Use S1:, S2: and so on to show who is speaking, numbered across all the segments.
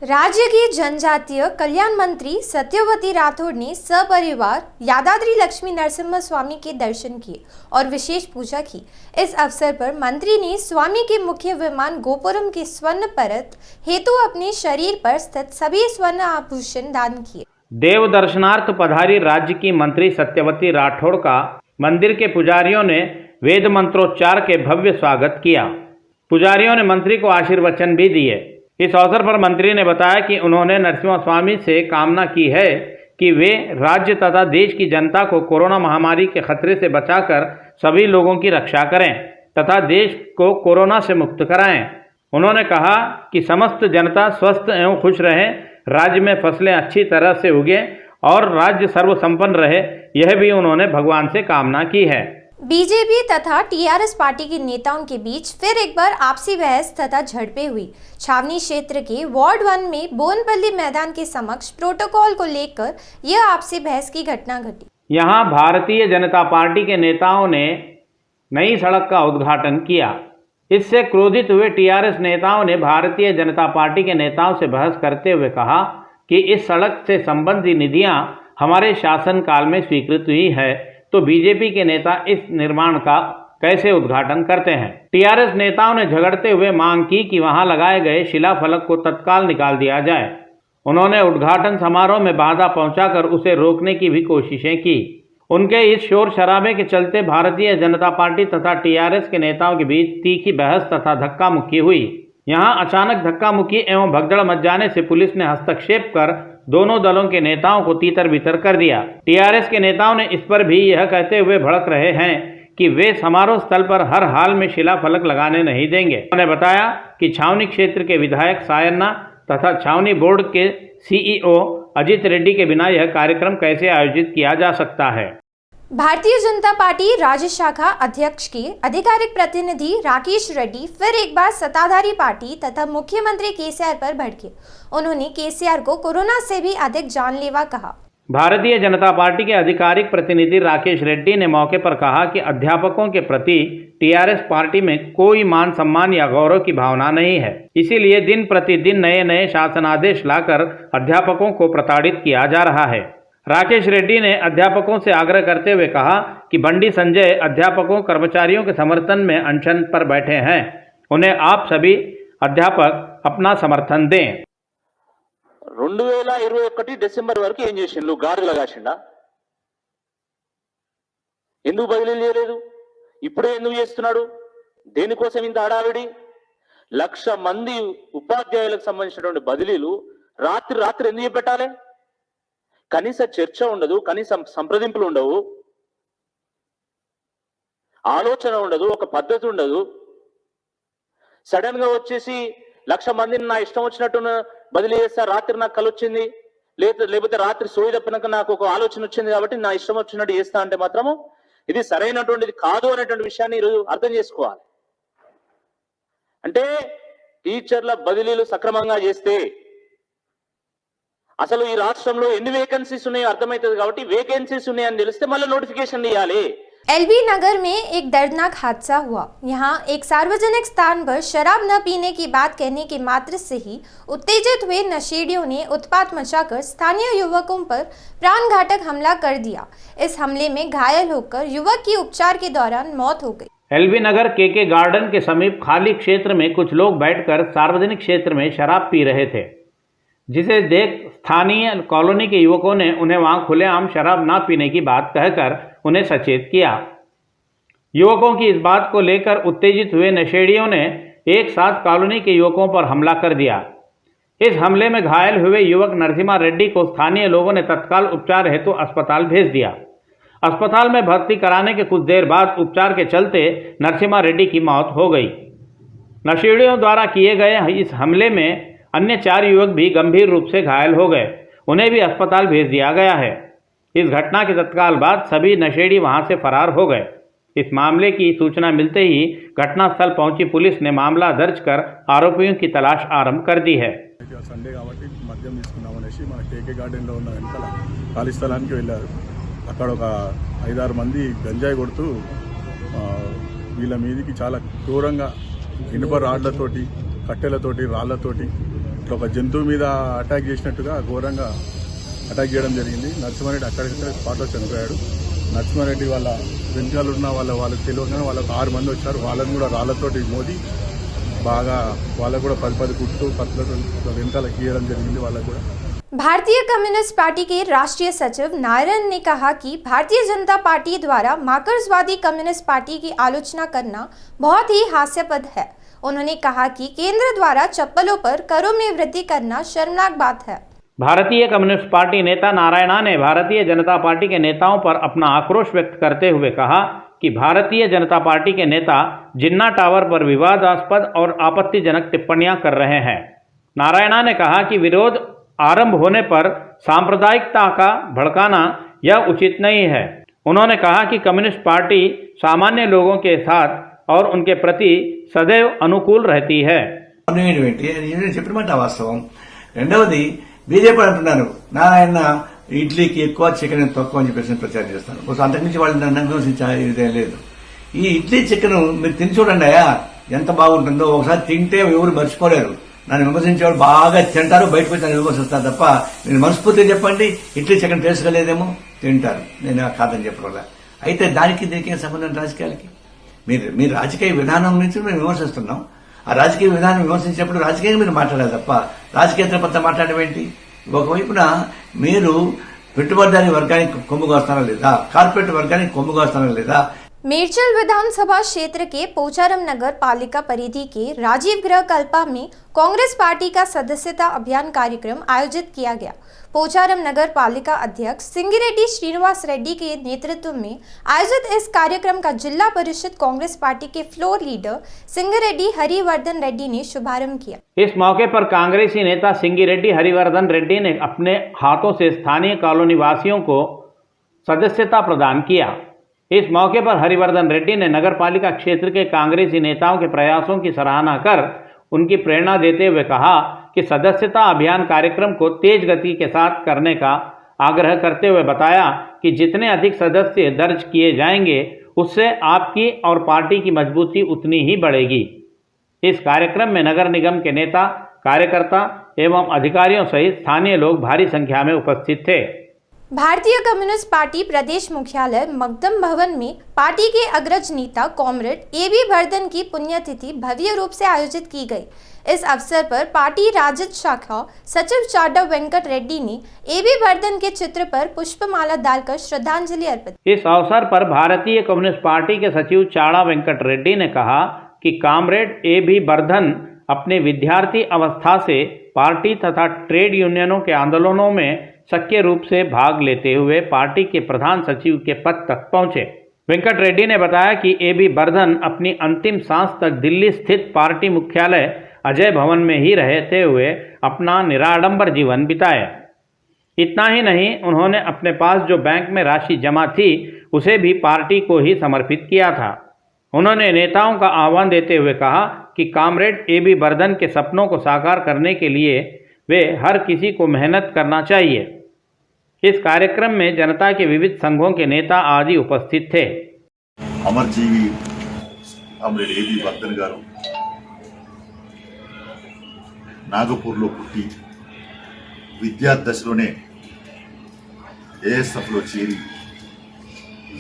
S1: राज्य की जनजातीय कल्याण मंत्री सत्यवती राठौड़ ने सपरिवार यादाद्री लक्ष्मी नरसिम्हा स्वामी के दर्शन किए और विशेष पूजा की। इस अवसर पर मंत्री ने स्वामी के मुख्य विमान गोपुरम के स्वर्ण परत हेतु अपने शरीर पर स्थित सभी स्वर्ण आभूषण दान किए।
S2: देव दर्शनार्थ पधारी राज्य की मंत्री सत्यवती राठौड़ का मंदिर के पुजारियों ने वेद मंत्रोच्चार के भव्य स्वागत किया। पुजारियों ने मंत्री को आशीर्वचन भी दिए। इस अवसर पर मंत्री ने बताया कि उन्होंने नरसिम्हा स्वामी से कामना की है कि वे राज्य तथा देश की जनता को कोरोना महामारी के खतरे से बचाकर सभी लोगों की रक्षा करें तथा देश को कोरोना से मुक्त कराएं। उन्होंने कहा कि समस्त जनता स्वस्थ एवं खुश रहे, राज्य में फसलें अच्छी तरह से उगें और राज्य सर्वसंपन्न रहे, यह भी उन्होंने भगवान से कामना की है।
S1: बीजेपी तथा टीआरएस पार्टी के नेताओं के बीच फिर एक बार आपसी बहस तथा झड़पें हुई। छावनी क्षेत्र के वार्ड 1 में बोनपल्ली मैदान के समक्ष प्रोटोकॉल को लेकर यह आपसी बहस की घटना घटी।
S2: यहां भारतीय जनता पार्टी के नेताओं ने नई सड़क का उद्घाटन किया। इससे क्रोधित हुए टीआरएस नेताओं ने भारतीय जनता पार्टी के नेताओं से बहस करते हुए कहा कि इस सड़क से संबंधित निधियां हमारे शासनकाल में स्वीकृत हुई है, तो बीजेपी के नेता इस निर्माण का कैसे उद्घाटन करते हैं। टीआरएस नेताओं ने झगड़ते हुए मांग की कि वहां लगाए गए शिलाफलक को तत्काल निकाल दिया जाए। उन्होंने उद्घाटन समारोह में बाधा पहुंचाकर उसे रोकने की भी कोशिशें की। उनके इस शोर शराबे के चलते भारतीय जनता पार्टी तथा टीआरएस के नेताओं के बीच तीखी बहस तथा धक्का मुक्की हुई। यहां अचानक धक्का मुक्की एवं भगदड़ मच जाने से पुलिस ने हस्तक्षेप कर दोनों दलों के नेताओं को तीतर बितर कर दिया। टीआरएस के नेताओं ने इस पर भी यह कहते हुए भड़क रहे हैं कि वे समारोह स्थल पर हर हाल में शिलाफलक लगाने नहीं देंगे। उन्होंने बताया कि छावनी क्षेत्र के विधायक सायन्ना तथा छावनी बोर्ड के सीईओ अजित रेड्डी के बिना यह कार्यक्रम कैसे आयोजित किया जा सकता है।
S1: भारतीय जनता पार्टी राज्य शाखा अध्यक्ष के आधिकारिक प्रतिनिधि राकेश रेड्डी फिर एक बार सत्ताधारी पार्टी तथा मुख्यमंत्री केसीआर पर भड़के। उन्होंने केसीआर को कोरोना से भी अधिक जानलेवा कहा।
S2: भारतीय जनता पार्टी के आधिकारिक प्रतिनिधि राकेश रेड्डी ने मौके पर कहा कि अध्यापकों के प्रति टीआरएस पार्टी में कोई मान सम्मान या गौरव की भावना नहीं है, इसीलिए दिन प्रतिदिन नए नए शासनादेश लाकर अध्यापकों को प्रताड़ित किया जा रहा है। राकेश रेड्डी ने अध्यापकों से आग्रह करते हुए कहा कि बंडी संजय अध्यापकों कर्मचारियों के समर्थन में अनशन पर बैठे हैं, उन्हें आप सभी अध्यापक अपना समर्थन दें।
S3: 2021 డిసెంబర్ వరకు ఏం చేసిండు? గాడులు లగాసిండా? ఎందుకు బదిలీ చేయలేదు? ఇప్పుడే ఎందుకు చేస్తున్నాడు? దేనికోసం ఇంత హడావిడి? 1,00,000 మంది ఉపాధ్యాయులకు సంబంధించినటువంటి బదిలీలు రాత్రి ఎందుకు పెట్టాలి? కనీస చర్చ ఉండదు, కనీస సంప్రదింపులు ఉండవు, ఆలోచన ఉండదు, ఒక పద్ధతి ఉండదు. సడన్ గా వచ్చేసి 1,00,000 మందిని నా ఇష్టం వచ్చినట్టు బదిలీ చేస్తా, రాత్రి నాకు కలొచ్చింది, లేకపోతే రాత్రి సోయి తప్పినాక నాకు ఒక ఆలోచన వచ్చింది కాబట్టి నా ఇష్టం వచ్చినట్టు చేస్తా అంటే మాత్రము ఇది సరైనటువంటిది కాదు అనేటువంటి విషయాన్ని ఈరోజు అర్థం చేసుకోవాలి. అంటే టీచర్ల బదిలీలు సక్రమంగా చేస్తే అసలు ఈ రాష్ట్రంలో ఎన్ని వేకెన్సీస్ ఉన్నాయో అర్థమవుతుంది కాబట్టి వేకెన్సీస్ ఉన్నాయని తెలిస్తే మళ్ళీ నోటిఫికేషన్ ఇవ్వాలి।
S1: एलबी नगर में एक दर्दनाक हादसा हुआ। यहाँ एक सार्वजनिक स्थान पर शराब न पीने की बात कहने के मात्र से ही उत्तेजित हुए नशेड़ियों ने उत्पात मचाकर स्थानीय युवकों पर प्राणघातक हमला कर दिया। इस हमले में घायल होकर युवक की उपचार के दौरान मौत हो गई।
S2: एलबी नगर के गार्डन के समीप खाली क्षेत्र में कुछ लोग बैठकर सार्वजनिक क्षेत्र में शराब पी रहे थे, जिसे देख स्थानीय कॉलोनी के युवकों ने उन्हें वहां खुलेआम शराब न पीने की बात कहकर उन्हें सचेत किया। युवकों की इस बात को लेकर उत्तेजित हुए नशेड़ियों ने एक साथ कॉलोनी के युवकों पर हमला कर दिया। इस हमले में घायल हुए युवक नरसिम्हा रेड्डी को स्थानीय लोगों ने तत्काल उपचार हेतु अस्पताल भेज दिया। अस्पताल में भर्ती कराने के कुछ देर बाद उपचार के चलते नरसिम्हा रेड्डी की मौत हो गई। नशेड़ियों द्वारा किए गए इस हमले में अन्य 4 युवक भी गंभीर रूप से घायल हो गए, उन्हें भी अस्पताल भेज दिया गया है। इस घटना के तत्काल बाद सभी नशेड़ी वहां से फरार हो गए। इस मामले की सूचना मिलते ही घटनास्थल पहुंची पुलिस ने मामला दर्ज कर आरोपियों की तलाश आरंभ कर दी है।
S4: संडे కాబట్టి మద్యం తీసుకున్నామనేసి మన కేకే గార్డెన్ లో ఉన్న వెనకాల ఖాళీ స్థలానికి వెళ్ళారు। అక్కడ ఒక 5-6 మంది గంజాయి కొడుతూ వీళ్ళ మీదికి చాలా క్రూరంగా ఇనుప రాళ్లతోటి, కట్టెలతోటి, రాళ్లతోటి ఇట్లా ఒక జంతువు మీద అటాక్ చేసినట్టుగా ఘోరంగా అటాక్ చేయడం జరిగింది. నరసింహారెడ్డి అక్కడికక్కడ స్పాట్లో చనిపోయాడు. నరసింహారెడ్డి వాళ్ళ వెనకాల ఉన్న వాళ్ళకి తెలియగానే వాళ్ళకు 6 మంది వచ్చారు. వాళ్ళని కూడా రాళ్లతోటి మోది బాగా వాళ్ళకు కూడా 10 కుట్టు పత్తులతో వెనకాల గీయడం జరిగింది. వాళ్ళకు కూడా
S1: भारतीय कम्युनिस्ट पार्टी के राष्ट्रीय सचिव नारायण ने कहा कि भारतीय जनता पार्टी द्वारा मार्क्सवादी कम्युनिस्ट पार्टी की आलोचना करना बहुत ही हास्यास्पद है। उन्होंने कहा कि केंद्र द्वारा चप्पलों पर करों में वृद्धि करना शर्मनाक बात है।
S2: भारतीय कम्युनिस्ट पार्टी नेता नारायणा ने भारतीय जनता पार्टी के नेताओं पर अपना आक्रोश व्यक्त करते हुए कहा कि भारतीय जनता पार्टी के नेता जिन्ना टावर पर विवादास्पद और आपत्तिजनक टिप्पणियां कर रहे हैं। नारायणा ने कहा कि विरोध आरंभ होने पर सांप्रदायिकता का भड़काना यह उचित नहीं है। उन्होंने कहा कि कम्युनिस्ट पार्टी सामान्य लोगों के साथ और उनके प्रति सदैव अनुकूल रहती है।
S5: చెప్పినమాట వాస్తవం. రెండవది బీజేపీ అంటున్నారు నారాయణ ఇడ్లీకి ఎక్కువ చికెన్ తక్కువ అని చెప్పేసి ప్రచారం చేస్తారు. అంతకుమించి వాళ్ళు నన్ను విమర్శించే లేదు. ఈ ఇడ్లీ చికెన్ మీరు తిని చూడండి అయ్యా ఎంత బాగుంటుందో. ఒకసారి తింటే ఎవరు మర్చిపోలేరు. నన్ను విమర్శించేవాళ్ళు బాగా తింటారు, బయటకు వచ్చి నన్ను విమర్శిస్తారు తప్ప నేను మనస్ఫూర్తిగా చెప్పండి ఇడ్లీ చికెన్ తెలుసుకోలేదేమో తింటారు. నేను కాదని చెప్పడం. అయితే దానికి దీనికి ఏం సంబంధం రాజకీయాలకి? మీరు రాజకీయ విధానం నుంచి మేము విమర్శిస్తున్నాం. ఆ రాజకీయ విధానం విమర్శించినప్పుడు రాజకీయంగా మీరు మాట్లాడాలి తప్ప రాజకీయ పట్ల మాట్లాడడం ఏంటి? ఒకవైపున మీరు పెట్టుబడిదారీ వర్గానికి కొమ్ము కాస్తారా లేదా, కార్పొరేట్ వర్గానికి కొమ్ము కాస్తారా లేదా?
S1: मेरचल विधानसभा क्षेत्र के पोचारम नगर पालिका परिधि के राजीव गृह कल्पा में कांग्रेस पार्टी का सदस्यता अभियान कार्यक्रम आयोजित किया गया। पोचारम नगर पालिका अध्यक्ष सिंगिरेड्डी श्रीनिवास रेड्डी के नेतृत्व में आयोजित इस कार्यक्रम का जिला परिषद कांग्रेस पार्टी के फ्लोर लीडर सिंगिरेड्डी हरिवर्धन रेड्डी ने शुभारंभ किया।
S2: इस मौके पर कांग्रेसी नेता सिंगिरेड्डी हरिवर्धन रेड्डी ने अपने हाथों से स्थानीय कॉलोनी वासियों को सदस्यता प्रदान किया। इस मौके पर हरिवर्धन रेड्डी ने नगर पालिका क्षेत्र के कांग्रेसी नेताओं के प्रयासों की सराहना कर उनकी प्रेरणा देते हुए कहा कि सदस्यता अभियान कार्यक्रम को तेज गति के साथ करने का आग्रह करते हुए बताया कि जितने अधिक सदस्य दर्ज किए जाएंगे उससे आपकी और पार्टी की मजबूती उतनी ही बढ़ेगी। इस कार्यक्रम में नगर निगम के नेता, कार्यकर्ता एवं अधिकारियों सहित स्थानीय लोग भारी संख्या में उपस्थित थे।
S1: भारतीय कम्युनिस्ट पार्टी प्रदेश मुख्यालय मकदम भवन में पार्टी के अग्रज नेता कॉमरेड AB वर्धन की पुण्यतिथि भव्य रूप से आयोजित की गई। इस अवसर पर पार्टी राजद शाखा सचिव चाडा वेंकट रेड्डी ने AB वर्धन के चित्र पर पुष्पमाला डालकर श्रद्धांजलि अर्पित।
S2: इस अवसर पर भारतीय कम्युनिस्ट पार्टी के सचिव चाड़ा वेंकट रेड्डी ने कहा कि कॉमरेड AB वर्धन अपने विद्यार्थी अवस्था से पार्टी तथा ट्रेड यूनियनों के आंदोलनों में सक्रिय रूप से भाग लेते हुए पार्टी के प्रधान सचिव के पद तक पहुंचे। वेंकट रेड्डी ने बताया कि AB वर्धन अपनी अंतिम सांस तक दिल्ली स्थित पार्टी मुख्यालय अजय भवन में ही रहते हुए अपना निराडंबर जीवन बिताए। इतना ही नहीं, उन्होंने अपने पास जो बैंक में राशि जमा थी उसे भी पार्टी को ही समर्पित किया था। उन्होंने नेताओं का आह्वान देते हुए कहा कि कॉमरेड AB वर्धन के सपनों को साकार करने के लिए वे हर किसी को मेहनत करना चाहिए। इस कार्यक्रम में जनता के विविध संघों के नेता आदि उपस्थित थे।
S6: अमरजीवी कॉमरेड AB वर्धन गारू नागपूर्लो पुट्टी विद्यार्थि दशलोने ASF లో చేరి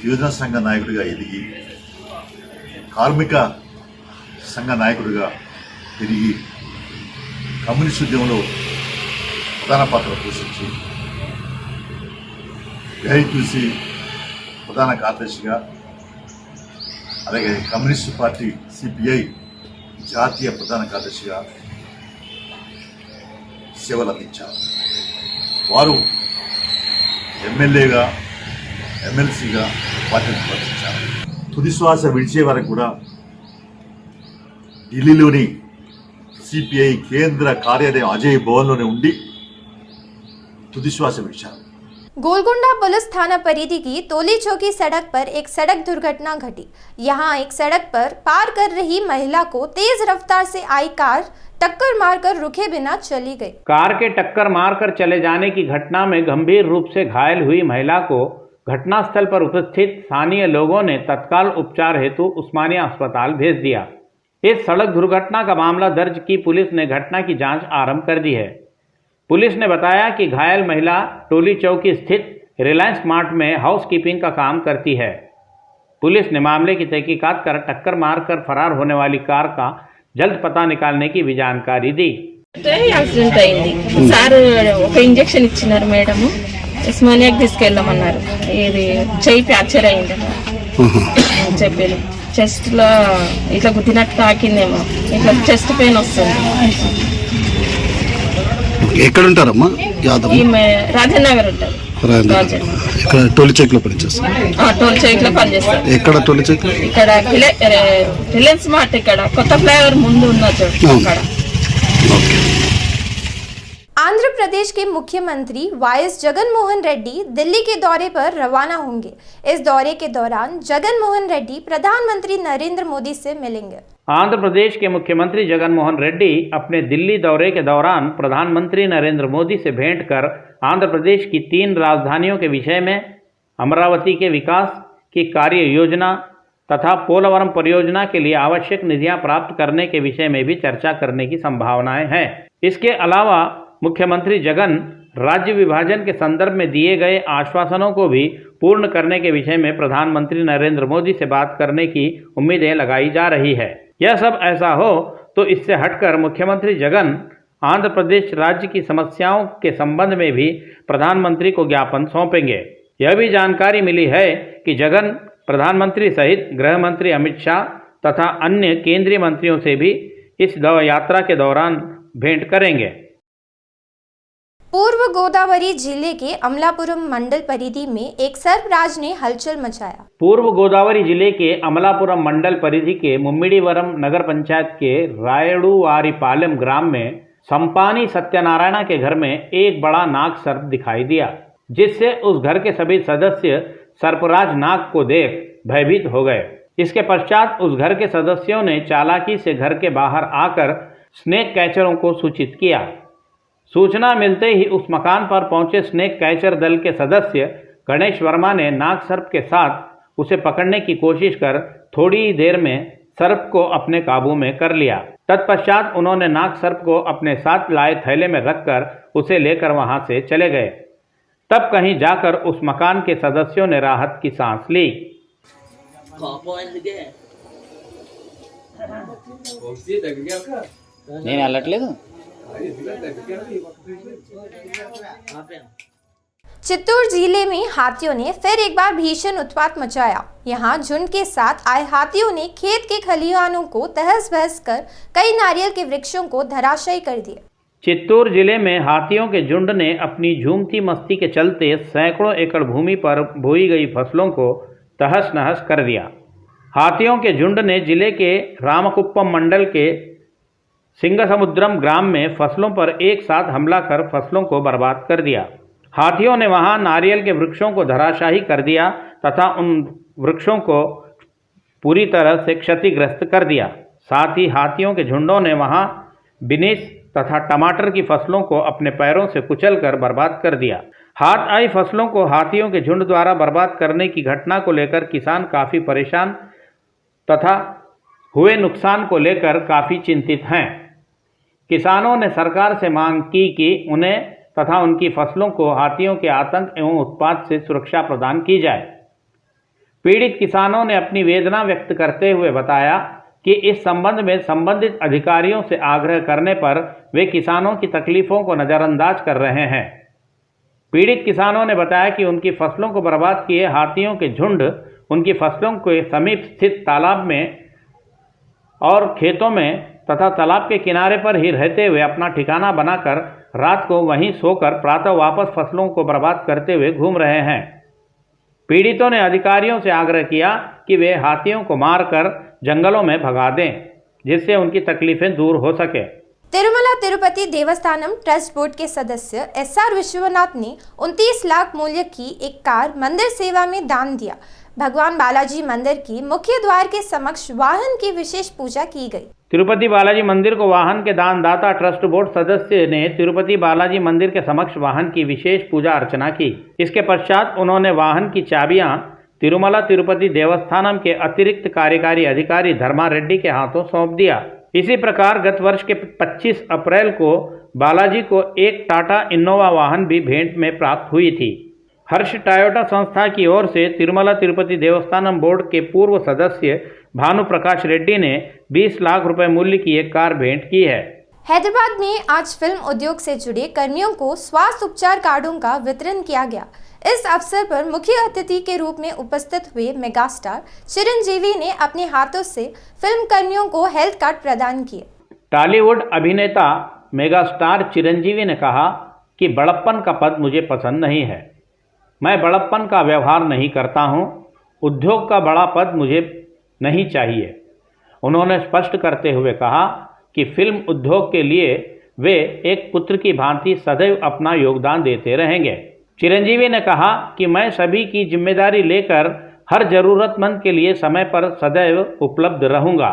S6: యువజన సంఘ నాయకుడిగా ఎదిగి కార్మిక సంఘ నాయకుడిగా పెరిగి కమ్యూనిస్ట్ ఉద్యమంలో ప్రధాన పాత్ర పోషించి AIQC ప్రధాన కార్యదర్శిగా అలాగే కమ్యూనిస్ట్ పార్టీ CPI జాతీయ ప్రధాన కార్యదర్శిగా సేవలు అందించారు. వారు ఎమ్మెల్యేగా MLCగా పార్టీని ప్రవర్తించారు. తుది శ్వాస విడిచే వరకు కూడా ఢిల్లీలోని CPI కేంద్ర కార్యాలయం అజయ్ భవన్లోనే ఉండి తుది శ్వాస విడిచారు.
S1: गोलकुंडा पुलिस थाना परिधि की तोली चौकी सड़क पर एक सड़क दुर्घटना घटी। यहां एक सड़क पर पार कर रही महिला को तेज रफ्तार से आई कार टक्कर मारकर रुके बिना चली गई।
S2: कार के टक्कर मारकर चले जाने की घटना में गंभीर रूप से घायल हुई महिला को घटनास्थल पर उपस्थित स्थानीय लोगों ने तत्काल उपचार हेतु उस्मानिया अस्पताल भेज दिया। इस सड़क दुर्घटना का मामला दर्ज की पुलिस ने घटना की जांच आरंभ कर दी है। पुलिस ने बताया कि घायल महिला टोली चौकी स्थित रिलायंस मार्ट में हाउसकीपिंग का काम करती है। पुलिस ने मामले की तहकीकात कर टक्कर मारकर फरार होने वाली कार का जल्द पता निकालने की भी जानकारी दी।
S7: యాక్సిడెంట్ అయింది సార్ ఒక ఇంజెక్షన్ ఇచ్చినారు మేడం ఉస్మానియాకి తీసుకెళ్ళమన్నారు ఇది చెయ్యి ఫ్రాక్చర్ అయింది చెప్పారు చెస్ట్ లో ఇట్లా గుద్దినట్టు తాకిందేమో ఇట్లా చెస్ట్ పెయిన్ వస్తుంది
S8: ఎక్కడ ఉంటారమ్మా యాదవ్
S7: ఈమె రాజేంద్ర నగర్ ఉంటారు
S8: ఇక్కడ టోల్ చెక్ లో పనిచేస్తారు
S7: టోల్ చెక్ లో పనిచేస్తారు
S8: ఎక్కడ టోల్ చెక్
S7: ఇక్కడ రిలయన్స్ మార్ట్ ఇక్కడ కొత్త ఫ్లైఓవర్ ముందు ఉన్న చోటు అక్కడ
S1: आंध्र प्रदेश के मुख्यमंत्री वाईएस जगन मोहन रेड्डी दिल्ली के दौरे पर रवाना होंगे। इस दौरे के दौरान जगन मोहन रेड्डी प्रधानमंत्री नरेंद्र मोदी से मिलेंगे।
S2: आंध्र प्रदेश के मुख्यमंत्री जगन मोहन रेड्डी अपने दिल्ली दौरे के दौरान प्रधानमंत्री नरेंद्र मोदी से भेंट कर आंध्र प्रदेश की 3 राजधानियों के विषय में, अमरावती के विकास की कार्य योजना तथा पोलवरम परियोजना के लिए आवश्यक निधियां प्राप्त करने के विषय में भी चर्चा करने की संभावनाएं हैं। इसके अलावा मुख्यमंत्री जगन राज्य विभाजन के संदर्भ में दिए गए आश्वासनों को भी पूर्ण करने के विषय में प्रधानमंत्री नरेंद्र मोदी से बात करने की उम्मीदें लगाई जा रही है। यह सब ऐसा हो तो इससे हटकर मुख्यमंत्री जगन आंध्र प्रदेश राज्य की समस्याओं के संबंध में भी प्रधानमंत्री को ज्ञापन सौंपेंगे। यह भी जानकारी मिली है कि जगन प्रधानमंत्री सहित गृह मंत्री अमित शाह तथा अन्य केंद्रीय मंत्रियों से भी इस यात्रा के दौरान भेंट करेंगे।
S1: पूर्व गोदावरी जिले के अमलापुरम मंडल परिधि में एक सर्पराज ने हलचल मचाया।
S2: पूर्व गोदावरी जिले के अमलापुरम मंडल परिधि के मुम्मिडीवरम नगर पंचायत के रायडुवारीपालెం ग्राम में संपानी सत्यनारायण के घर में एक बड़ा नाग सर्प दिखाई दिया, जिससे उस घर के सभी सदस्य सर्पराज नाग को देख भयभीत हो गए। इसके पश्चात उस घर के सदस्यों ने चालाकी से घर के बाहर आकर स्नेक कैचरों को सूचित किया। सूचना मिलते ही उस मकान पर पहुंचे स्नेक कैचर दल के सदस्य गणेश वर्मा ने नाग सर्प के साथ उसे पकड़ने की कोशिश कर थोड़ी ही देर में सर्प को अपने काबू में कर लिया। तत्पश्चात उन्होंने नाग सर्प को अपने साथ लाए थैले में रखकर उसे लेकर वहां से चले गए। तब कहीं जाकर उस मकान के सदस्यों ने राहत की सांस ली।
S9: నేను వెళ్ళట్లేదు।
S1: चित्तौड़ जिले में हाथियों ने फिर एक बार भीषण उत्पात मचाया। यहां झुंड के साथ आए हाथियों ने खेत के खलिहानों को तहस बहस कर कई नारियल के वृक्षों को धराशायी कर दिया।
S2: चित्तौड़ जिले में हाथियों के झुंड ने अपनी झूमती मस्ती के चलते सैकड़ों एकड़ भूमि पर बोई गई फसलों को तहस नहस कर दिया। हाथियों के झुंड ने जिले के रामकुप्पम मंडल के सिंगसमुद्रम ग्राम में फसलों पर एक साथ हमला कर फसलों को बर्बाद कर दिया। हाथियों ने वहां नारियल के वृक्षों को धराशायी कर दिया तथा उन वृक्षों को पूरी तरह से क्षतिग्रस्त कर दिया। साथ ही हाथियों के झुंडों ने वहां बिनीस तथा टमाटर की फसलों को अपने पैरों से कुचलकर बर्बाद कर दिया। हाथ आई फसलों को हाथियों के झुंड द्वारा बर्बाद करने की घटना को लेकर किसान काफ़ी परेशान तथा हुए नुकसान को लेकर काफ़ी चिंतित हैं। किसानों ने सरकार से मांग की कि उन्हें तथा उनकी फसलों को हाथियों के आतंक एवं उत्पात से सुरक्षा प्रदान की जाए। पीड़ित किसानों ने अपनी वेदना व्यक्त करते हुए बताया कि इस संबंध में संबंधित अधिकारियों से आग्रह करने पर वे किसानों की तकलीफों को नज़रअंदाज कर रहे हैं। पीड़ित किसानों ने बताया कि उनकी फसलों को बर्बाद किए हाथियों के झुंड उनकी फसलों के समीप स्थित तालाब में और खेतों में तथा तालाब के किनारे पर ही रहते हुए अपना ठिकाना बनाकर रात को वहीं सोकर प्रातः वापस फसलों को बर्बाद करते हुए घूम रहे हैं। पीड़ितों ने अधिकारियों से आग्रह किया कि वे हाथियों को मारकर जंगलों में भगा दें, जिससे उनकी तकलीफें दूर हो सके।
S1: तिरुमला तिरुपति देवस्थानम ट्रस्ट बोर्ड के सदस्य एसआर विश्वनाथ ने 29 लाख मूल्य की एक कार मंदिर सेवा में दान दिया। भगवान बालाजी मंदिर की मुख्य द्वार के समक्ष वाहन की विशेष पूजा की गई।
S2: तिरुपति बालाजी मंदिर को वाहन के दानदाता ट्रस्ट बोर्ड सदस्य ने तिरुपति बालाजी मंदिर के समक्ष वाहन की विशेष पूजा अर्चना की। इसके पश्चात उन्होंने वाहन की चाबियां तिरुमला तिरुपति देवस्थानम के अतिरिक्त कार्यकारी अधिकारी धर्मा रेड्डी के हाथों सौंप दिया। इसी प्रकार गत वर्ष के 25 अप्रैल को बालाजी को एक टाटा इनोवा वाहन भी भेंट में प्राप्त हुई थी। हर्ष टोयोटा संस्था की ओर से तिरुमला तिरुपति देवस्थानम बोर्ड के पूर्व सदस्य भानु प्रकाश रेड्डी ने 20 लाख रुपए मूल्य की एक कार भेंट की है।
S1: हैदराबाद में आज फिल्म उद्योग से जुड़े कर्मियों को स्वास्थ्य उपचार कार्डों का वितरण किया गया। इस अवसर पर मुख्य अतिथि के रूप में उपस्थित हुए मेगास्टार चिरंजीवी ने अपने हाथों से फिल्म कर्मियों को हेल्थ कार्ड प्रदान किए।
S2: टॉलीवुड अभिनेता मेगास्टार चिरंजीवी ने कहा कि बड़प्पन का पद मुझे पसंद नहीं है। मैं बड़प्पन का व्यवहार नहीं करता हूं। उद्योग का बड़ा पद मुझे नहीं चाहिए। उन्होंने स्पष्ट करते हुए कहा कि फिल्म उद्योग के लिए वे एक पुत्र की भांति सदैव अपना योगदान देते रहेंगे। चिरंजीवी ने कहा कि मैं सभी की जिम्मेदारी लेकर हर जरूरतमंद के लिए समय पर सदैव उपलब्ध रहूंगा।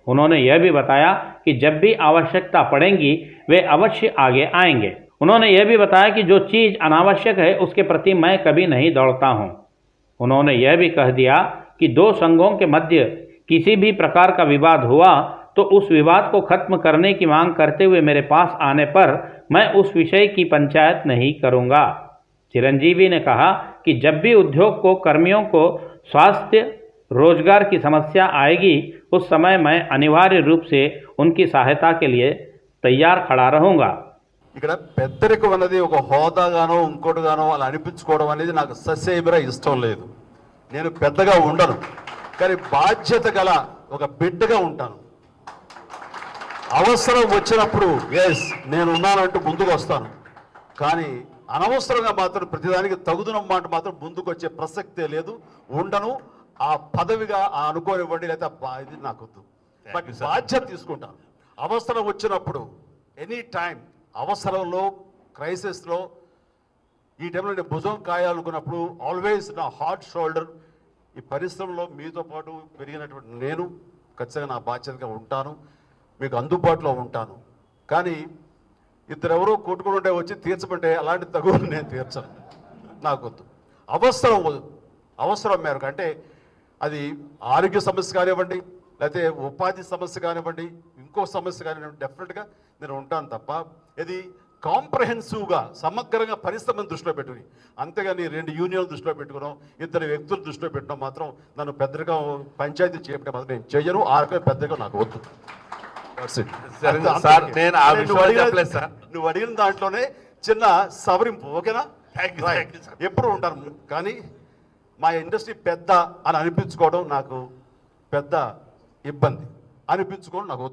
S2: उन्होंने यह भी बताया कि जब भी आवश्यकता पड़ेगी वे अवश्य आगे आएंगे। उन्होंने यह भी बताया कि जो चीज़ अनावश्यक है उसके प्रति मैं कभी नहीं दौड़ता हूं। उन्होंने यह भी कह दिया कि दो संघों के मध्य किसी भी प्रकार का विवाद हुआ तो उस विवाद को खत्म करने की मांग करते हुए मेरे पास आने पर मैं उस विषय की पंचायत नहीं करूंगा। चिरंजीवी ने कहा कि जब भी उद्योग को कर्मियों को स्वास्थ्य रोजगार की समस्या आएगी उस समय मैं अनिवार्य रूप से उनकी सहायता के लिए तैयार खड़ा रहूंगा।
S9: ఇక్కడ పెద్దరికం అన్నది ఒక హోదాగానో ఇంకోటిగానో అలా అనిపించుకోవడం అనేది నాకు ససేమిరా ఇష్టం లేదు. నేను పెద్దగా ఉండను, కానీ బాధ్యత గల ఒక బిడ్డగా ఉంటాను. అవసరం వచ్చినప్పుడు ఎస్ నేను ఉన్నానంటూ ముందుకు వస్తాను, కానీ అనవసరంగా మాత్రం ప్రతిదానికి తగుదున మాట మాత్రం ముందుకు వచ్చే ప్రసక్తే లేదు. ఉండను. ఆ పదవిగా అనుకోనివ్వండి, లేదా ఇది నాకు వద్దు. బట్ బాధ్యత తీసుకుంటాను. అవసరం వచ్చినప్పుడు ఎనీ టైం అవసరంలో క్రైసిస్లో ఈ టైంలో నేను భుజం కాయాలనుకున్నప్పుడు ఆల్వేస్ నా హార్ట్ షోల్డర్ ఈ పరిశ్రమలో మీతో పాటు పెరిగినటువంటి నేను ఖచ్చితంగా నా బాధ్యతగా ఉంటాను, మీకు అందుబాటులో ఉంటాను. కానీ ఇద్దరెవరో కొట్టుకుని ఉంటే వచ్చి తీర్చమంటే అలాంటి తగులు నేను తీర్చను, నాకు వద్దు. అవసరం మేరకు అంటే అది ఆరోగ్య సమస్య కానివ్వండి, లేకపోతే ఉపాధి సమస్య కానివ్వండి, ఇంకో సమస్య కానివ్వండి, డెఫినెట్గా నేను ఉంటాను తప్ప ఇది కాంప్రహెన్సివ్గా సమగ్రంగా పరిశ్రమను దృష్టిలో పెట్టుకుని, అంతేగాని రెండు యూనియన్లు దృష్టిలో పెట్టుకున్నాం, ఇద్దరు వ్యక్తులు దృష్టిలో పెట్టడం మాత్రం నన్ను పెద్దగా పంచాయతీ చేయడం మాత్రం నేను చెయ్యను. ఆ రకమైన పెద్దగా నాకు వద్దు. నువ్వు అడిగిన దాంట్లోనే చిన్న సవరింపు, ఓకేనా? ఎప్పుడు ఉంటాను, కానీ మా ఇండస్ట్రీ పెద్ద అని అనిపించుకోవడం నాకు పెద్ద ఇబ్బంది, అనిపించుకోవడం నాకు